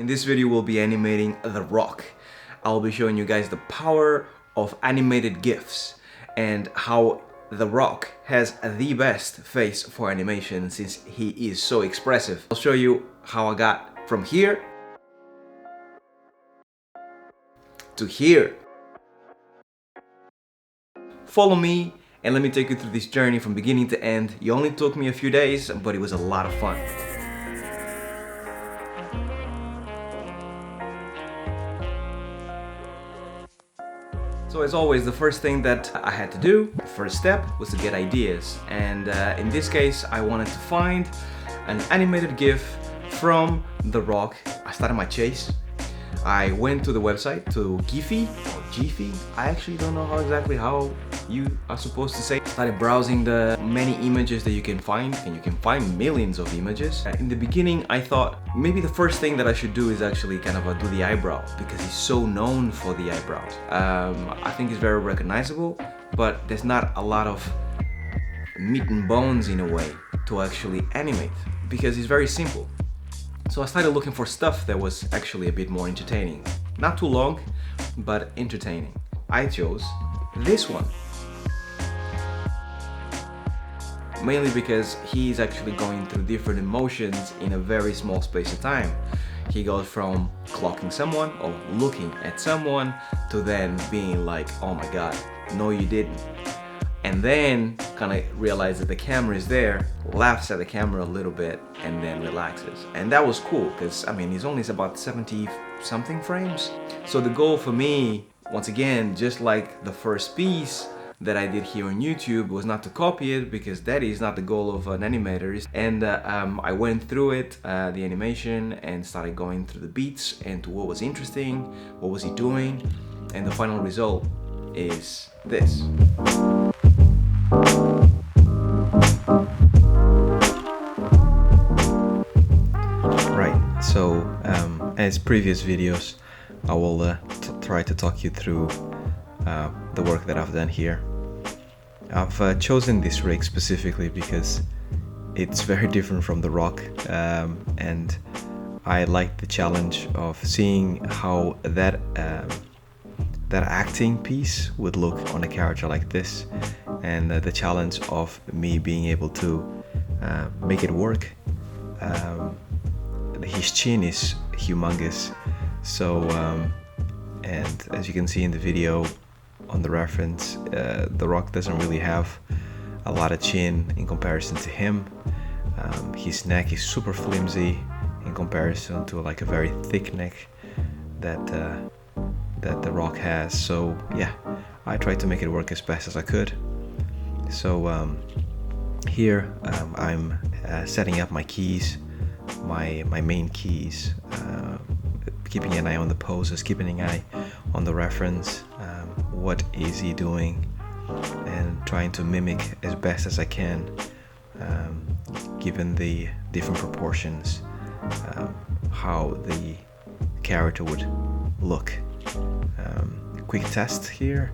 In this video we'll be animating The Rock. I'll be showing you guys the power of animated GIFs and how The Rock has the best face for animation since he is so expressive. I'll show you how I got from here to here. Follow me and let me take you through this journey from beginning to end. It only took me a few days, but it was a lot of fun. So as always, the first thing that I had to do, the first step, was to get ideas. And in this case, I wanted to find an animated GIF from The Rock. I started my chase. I went to the website, to Giphy or Giphy. I actually don't know how you are supposed to say. Started browsing the many images that you can find, and you can find millions of images. In the beginning, I thought maybe the first thing that I should do is actually kind of do the eyebrow, because he's so known for the eyebrows. I think it's very recognizable, but there's not a lot of meat and bones in a way to actually animate, because it's very simple. So I started looking for stuff that was actually a bit more entertaining. Not too long, but entertaining. I chose this one. Mainly because he's actually going through different emotions in a very small space of time. He goes from clocking someone or looking at someone to then being like, oh my god, no you didn't. And then kind of realizes that the camera is there, laughs at the camera a little bit, and then relaxes. And that was cool, because I mean, it's only about 70 something frames. So the goal for me, once again, just like the first piece that I did here on YouTube, was not to copy it, because that is not the goal of an animator. And I went through it, the animation, and started going through the beats and to what was interesting, what was he doing, and the final result is this. Right, so as previous videos, I will try to talk you through the work that I've done here. I've chosen this rig specifically because it's very different from The Rock, and I like the challenge of seeing how that acting piece would look on a character like this, and the challenge of me being able to make it work. His chin is humongous, so and as you can see in the video on the reference, The Rock doesn't really have a lot of chin in comparison to him. His neck is super flimsy in comparison to like a very thick neck that The Rock has. So yeah, I tried to make it work as best as I could. So here I'm setting up my keys, my main keys, keeping an eye on the poses, keeping an eye on the reference, what is he doing, and trying to mimic as best as I can, given the different proportions, how the character would look. Quick test here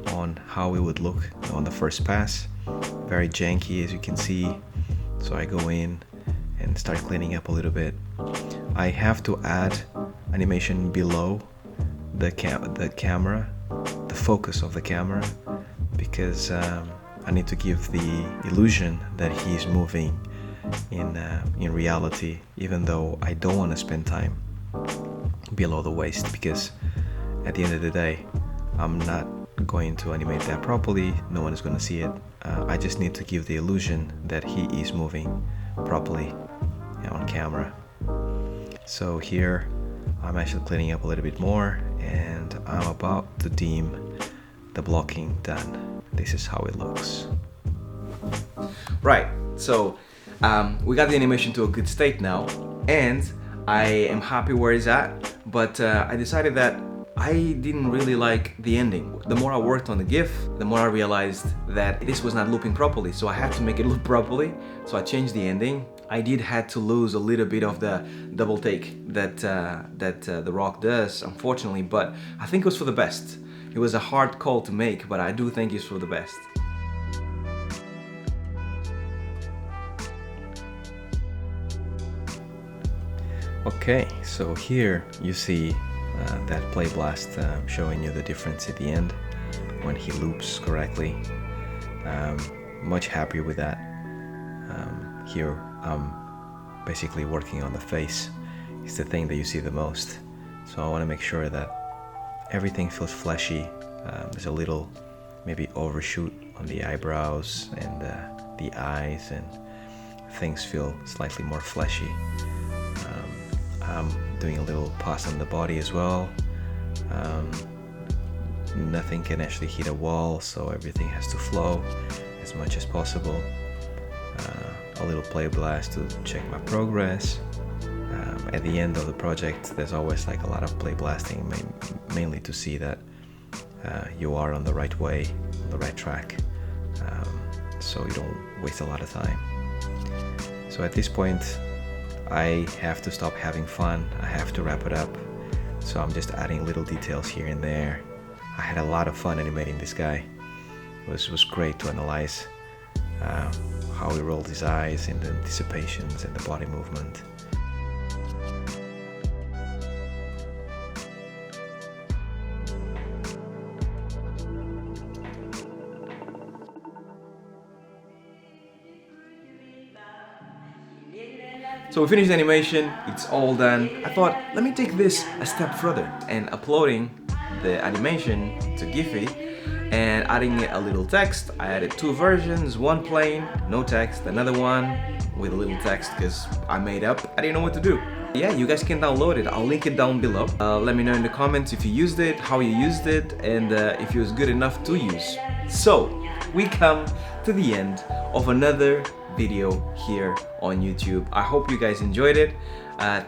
on how it would look on the first pass. Very janky, as you can see, so I go in and start cleaning up a little bit. I have to add animation below the camera, the focus of the camera, because I need to give the illusion that he's moving in reality, even though I don't want to spend time below the waist, because at the end of the day I'm not going to animate that properly. No one is going to see it. I just need to give the illusion that he is moving properly on camera. So here I'm actually cleaning up a little bit more, and I'm about to deem the blocking done. This is how it looks. Right, so we got the animation to a good state now, and I am happy where it's at, but I decided that I didn't really like the ending. The more I worked on the GIF, the more I realized that this was not looping properly, so I had to make it loop properly. So I changed the ending. I did had to lose a little bit of the double take that The Rock does, unfortunately, but I think it was for the best. It was a hard call to make, but I do think it's for the best. Okay, so here you see that play blast showing you the difference at the end when he loops correctly. Much happier with that. Here I'm basically working on the face. It's the thing that you see the most. So I want to make sure that everything feels fleshy. There's a little maybe overshoot on the eyebrows and the eyes, and things feel slightly more fleshy. I'm doing a little pass on the body as well. Nothing can actually hit a wall, so everything has to flow as much as possible. A little play blast to check my progress. At the end of the project, there's always like a lot of play blasting, mainly to see that you are on the right way, on the right track, so you don't waste a lot of time. So at this point, I have to stop having fun. I have to wrap it up. So I'm just adding little details here and there. I had a lot of fun animating this guy. It was great to analyze how he rolled his eyes and the anticipations and the body movement. So we finished the animation, it's all done. I thought, let me take this a step further and uploading the animation to Giphy and adding a little text. I added two versions, one plain, no text, another one with a little text because I made up. I didn't know what to do. Yeah, you guys can download it. I'll link it down below. Let me know in the comments if you used it, how you used it, and if it was good enough to use. So, we come to the end of another video here on YouTube. I hope you guys enjoyed it.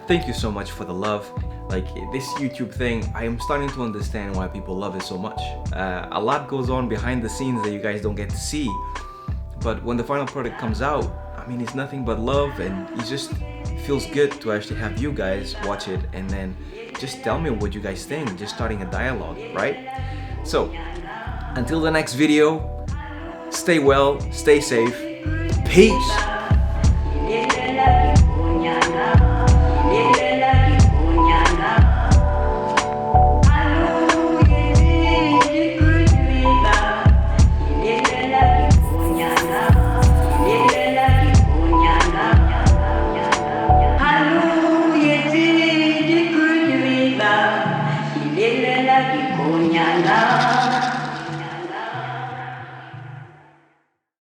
Thank you so much for the love. Like this YouTube thing, I am starting to understand why people love it so much. A lot goes on behind the scenes that you guys don't get to see, but when the final product comes out, I mean, it's nothing but love, and it just feels good to actually have you guys watch it and then just tell me what you guys think, just starting a dialogue, right? So until the next video, stay well, stay safe, peace.